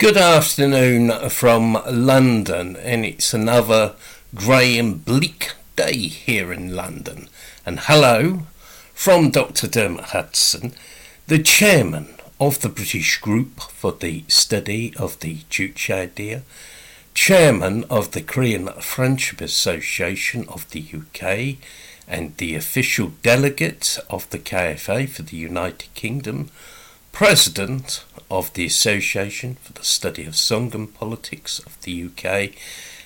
Good afternoon from London, and it's another grey and bleak day here in London. And hello from Dr. Dermot Hudson, the chairman of the British Group for the Study of the Juche idea, chairman of the Korean Friendship Association of the UK, and the official delegate of the KFA for the United Kingdom, president of the Association for the Study of Songun Politics of the UK,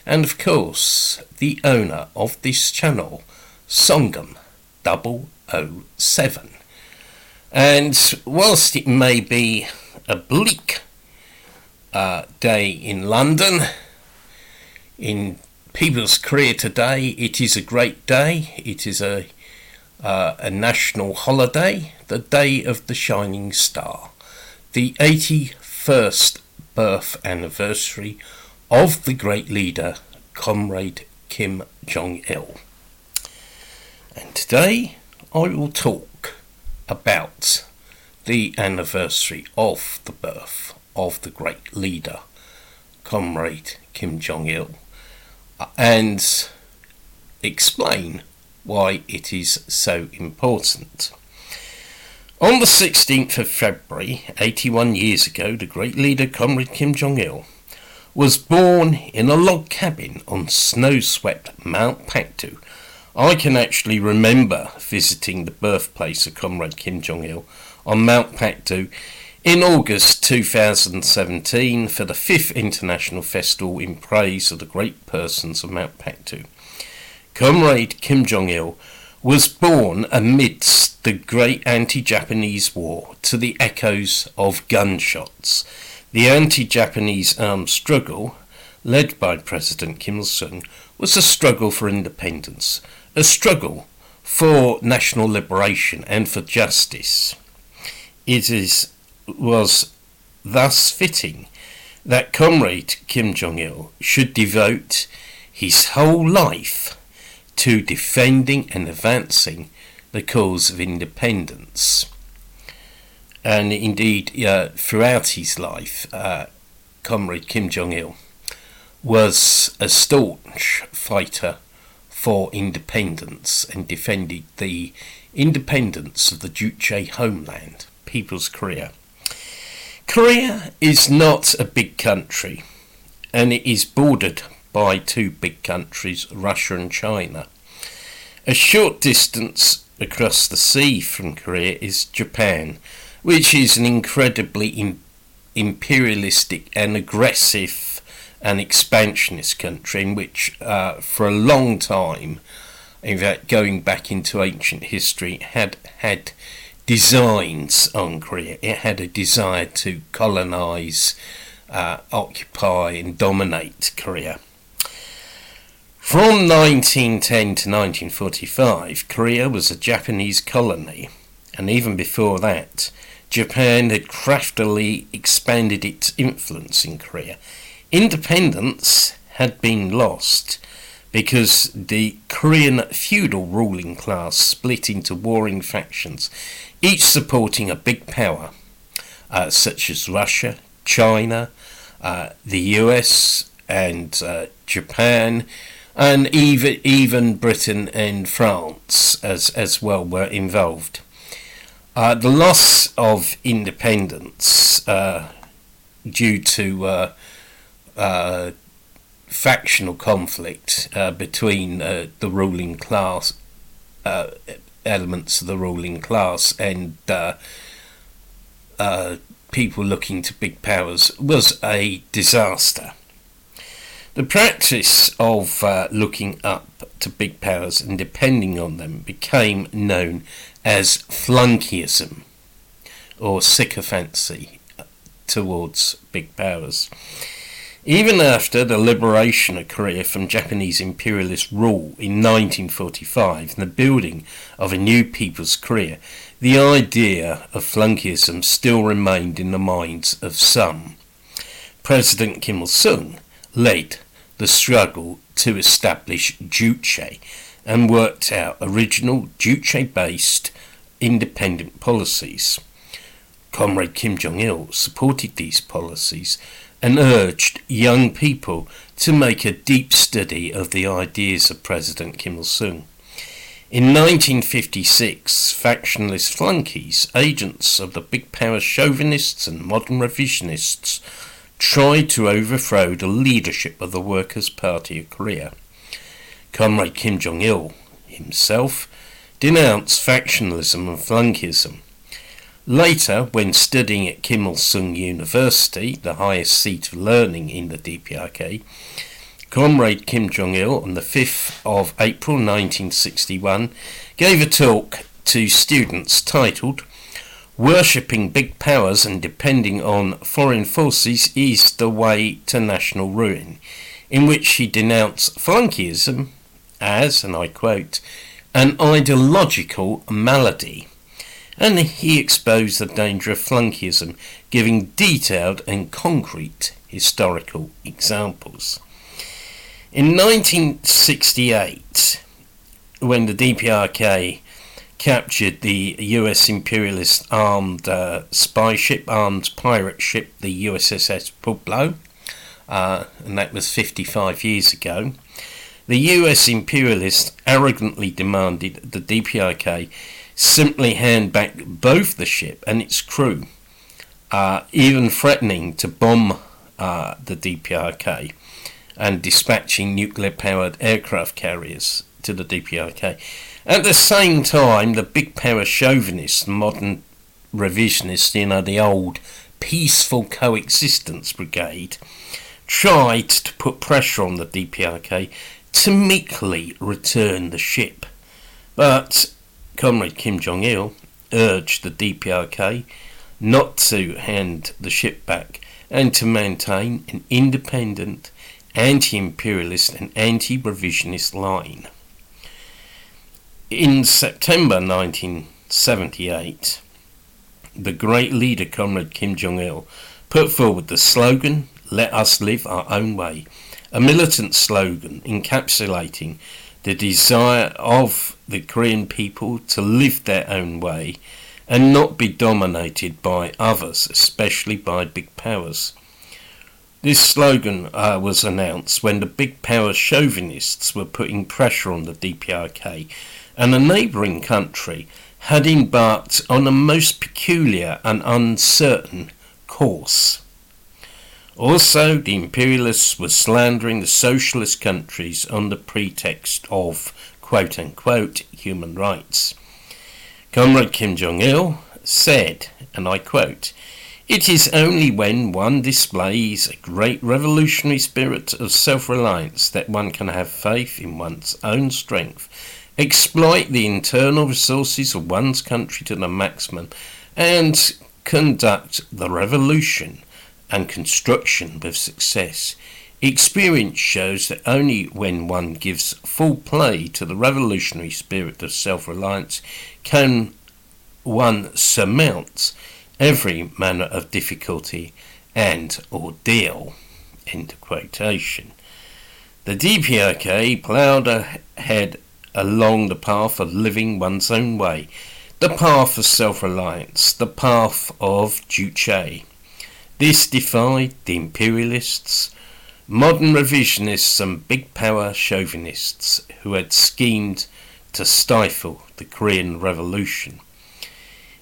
and of course the owner of this channel, Songun 007. And whilst it may be a bleak day in London, in people's career today, it is a great day. It is a national holiday, the Day of the Shining Star, the 81st birth anniversary of the great leader, comrade KIM Jong Il. And today I will talk about the anniversary of the birth of the great leader, comrade KIM Jong Il, and explain why it is so important. On the 16th of February, 81 years ago, the great leader, comrade KIM Jong Il, was born in a log cabin on snow-swept Mount Paktu. I can actually remember visiting the birthplace of comrade KIM Jong Il on Mount Paktu in August 2017 for the 5th International Festival in praise of the great persons of Mount Paktu. Comrade KIM Jong Il was born amidst the great anti-Japanese war to the echoes of gunshots. The anti-Japanese armed struggle, led by President Kim Il-sung, was a struggle for independence, a struggle for national liberation and for justice. It was thus fitting that comrade KIM Jong Il should devote his whole life to defending and advancing the cause of independence. And indeed, throughout his life, comrade KIM Jong Il was a staunch fighter for independence and defended the independence of the Juche homeland, People's Korea. Korea is not a big country, and it is bordered by two big countries, Russia and China. A short distance across the sea from Korea is Japan, which is an incredibly imperialistic and aggressive and expansionist country in which for a long time, in fact going back into ancient history, had designs on Korea. It had a desire to colonize, occupy and dominate Korea. From 1910 to 1945, Korea was a Japanese colony, and even before that, Japan had craftily expanded its influence in Korea. Independence had been lost because the Korean feudal ruling class split into warring factions, each supporting a big power, such as Russia, China, the US and Japan, and even Britain and France as well were involved. The loss of independence due to factional conflict between the ruling class, elements of the ruling class, and people looking to big powers was a disaster. The practice of looking up to big powers and depending on them became known as flunkyism, or sycophancy towards big powers. Even after the liberation of Korea from Japanese imperialist rule in 1945 and the building of a new People's Korea, the idea of flunkyism still remained in the minds of some. President Kim Il-sung led the struggle to establish Juche and worked out original Juche-based independent policies. Comrade Kim Jong Il supported these policies and urged young people to make a deep study of the ideas of President Kim Il-sung. In 1956, factionalist flunkies, agents of the big power chauvinists and modern revisionists, tried to overthrow the leadership of the Workers' Party of Korea. Comrade Kim Jong Il himself denounced factionalism and flunkism. Later, when studying at Kim Il-sung University, the highest seat of learning in the DPRK, Comrade Kim Jong Il, on the 5th of April 1961, gave a talk to students titled "Worshipping Big Powers and Depending on Foreign Forces is the Way to National Ruin," in which he denounced flunkism as, and I quote, "an ideological malady." And he exposed the danger of flunkism, giving detailed and concrete historical examples. In 1968, when the DPRK captured the US imperialist armed armed pirate ship, the USS Pueblo, and that was 55 years ago, the US imperialists arrogantly demanded the DPRK simply hand back both the ship and its crew, even threatening to bomb the DPRK and dispatching nuclear-powered aircraft carriers to the DPRK. At the same time, the big power chauvinists, modern revisionists, the old peaceful coexistence brigade, tried to put pressure on the DPRK to meekly return the ship. But Comrade Kim Jong Il urged the DPRK not to hand the ship back and to maintain an independent, anti-imperialist and anti-revisionist line. In September 1978, the great leader Comrade Kim Jong Il put forward the slogan, "Let us live our own way," a militant slogan encapsulating the desire of the Korean people to live their own way and not be dominated by others, especially by big powers. This slogan was announced when the big power chauvinists were putting pressure on the DPRK, and a neighbouring country had embarked on a most peculiar and uncertain course. Also, the imperialists were slandering the socialist countries on the pretext of quote-unquote human rights. Comrade Kim Jong Il said, and I quote, "It is only when one displays a great revolutionary spirit of self-reliance that one can have faith in one's own strength, exploit the internal resources of one's country to the maximum, and conduct the revolution and construction with success. Experience shows that only when one gives full play to the revolutionary spirit of self-reliance can one surmount every manner of difficulty and ordeal." End quotation. The DPRK ploughed ahead along the path of living one's own way, the path of self-reliance, the path of Juche. This defied the imperialists, modern revisionists and big power chauvinists who had schemed to stifle the Korean Revolution.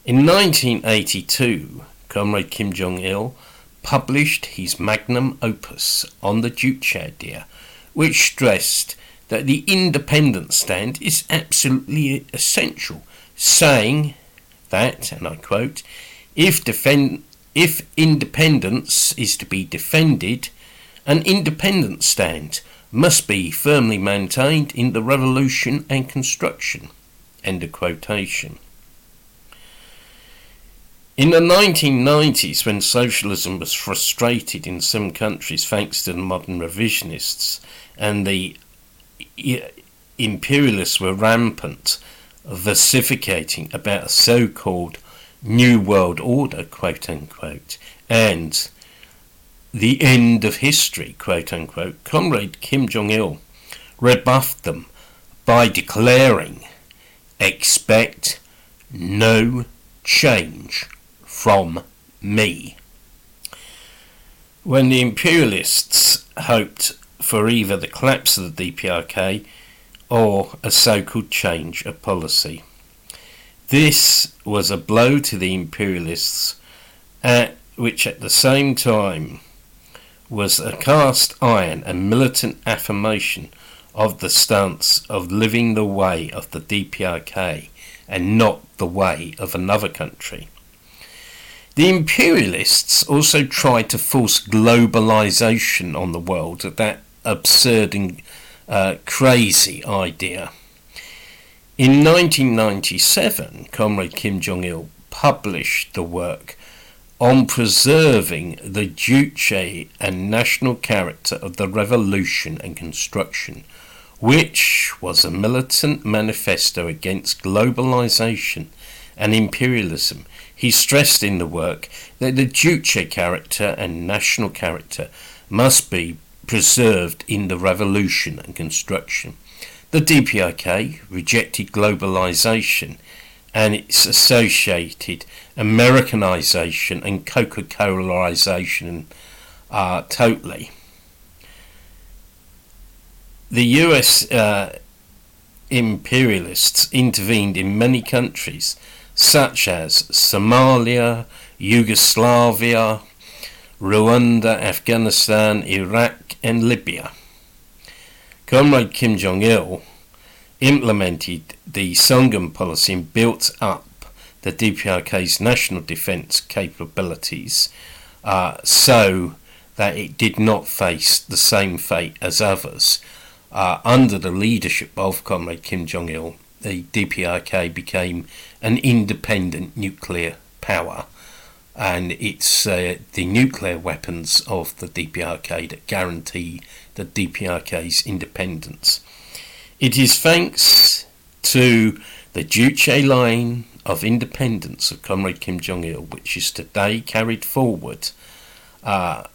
In 1982, Comrade Kim Jong Il published his magnum opus on the Juche idea, which stressed that the independent stand is absolutely essential, saying that, and I quote, if independence is to be defended, an independent stand must be firmly maintained in the revolution and construction. End of quotation. In the 1990s, when socialism was frustrated in some countries thanks to the modern revisionists, and the imperialists were rampant, vociferating about a so-called New World Order, quote-unquote, and the end of history, quote-unquote, Comrade Kim Jong Il rebuffed them by declaring, "Expect no change from me. When the imperialists hoped for either the collapse of the DPRK or a so-called change of policy. This was a blow to the imperialists, which at the same time was a cast iron and militant affirmation of the stance of living the way of the DPRK and not the way of another country. The imperialists also tried to force globalization on the world, that absurd and crazy idea. In 1997, Comrade Kim Jong Il published the work on preserving the Juche and national character of the revolution and construction, which was a militant manifesto against globalization and imperialism. He stressed in the work that the Juche character and national character must be preserved in the revolution and construction. The DPRK rejected globalization and its associated Americanization and Coca-Colaization totally. The US imperialists intervened in many countries such as Somalia, Yugoslavia, Rwanda, Afghanistan, Iraq and Libya. Comrade Kim Jong Il implemented the Songun policy and built up the DPRK's national defence capabilities so that it did not face the same fate as others. Under the leadership of Comrade Kim Jong Il, the DPRK became an independent nuclear power, and it's the nuclear weapons of the DPRK that guarantee the DPRK's independence. It is thanks to the Juche line of independence of Comrade Kim Jong Il, which is today carried forward by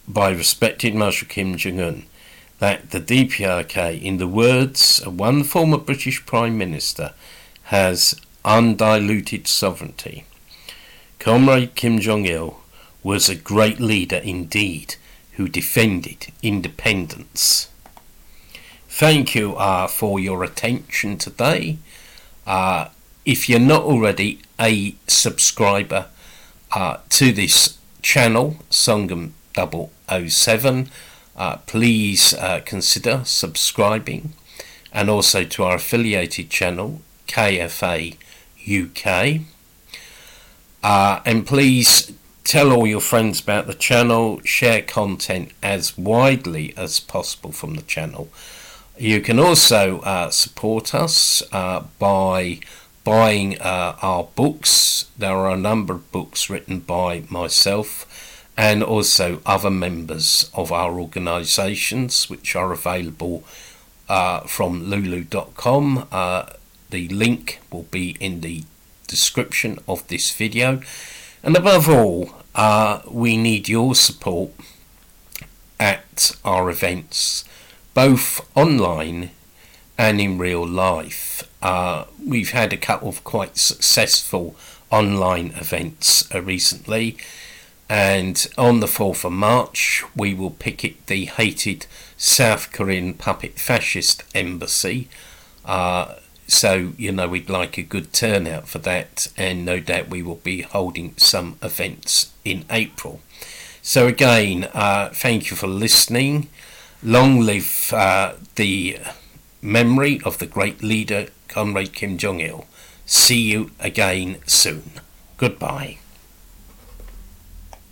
respected Marshal Kim Jong-un, that the DPRK, in the words of one former British Prime Minister, has undiluted sovereignty. Comrade Kim Jong Il was a great leader indeed, who defended independence. Thank you for your attention today. If you're not already a subscriber to this channel, Songun 007, please consider subscribing, and also to our affiliated channel, KFA UK. And please tell all your friends about the channel, share content as widely as possible from the channel. You can also support us by buying our books. There are a number of books written by myself and also other members of our organisations, which are available from lulu.com. The link will be in the description of this video. And above all, we need your support at our events, both online and in real life. We've had a couple of quite successful online events recently, and on the 4th of March we will picket the hated South Korean puppet fascist embassy. So, we'd like a good turnout for that, and no doubt we will be holding some events in April. So again, thank you for listening. Long live the memory of the great leader, Comrade Kim Jong Il. See you again soon. Goodbye.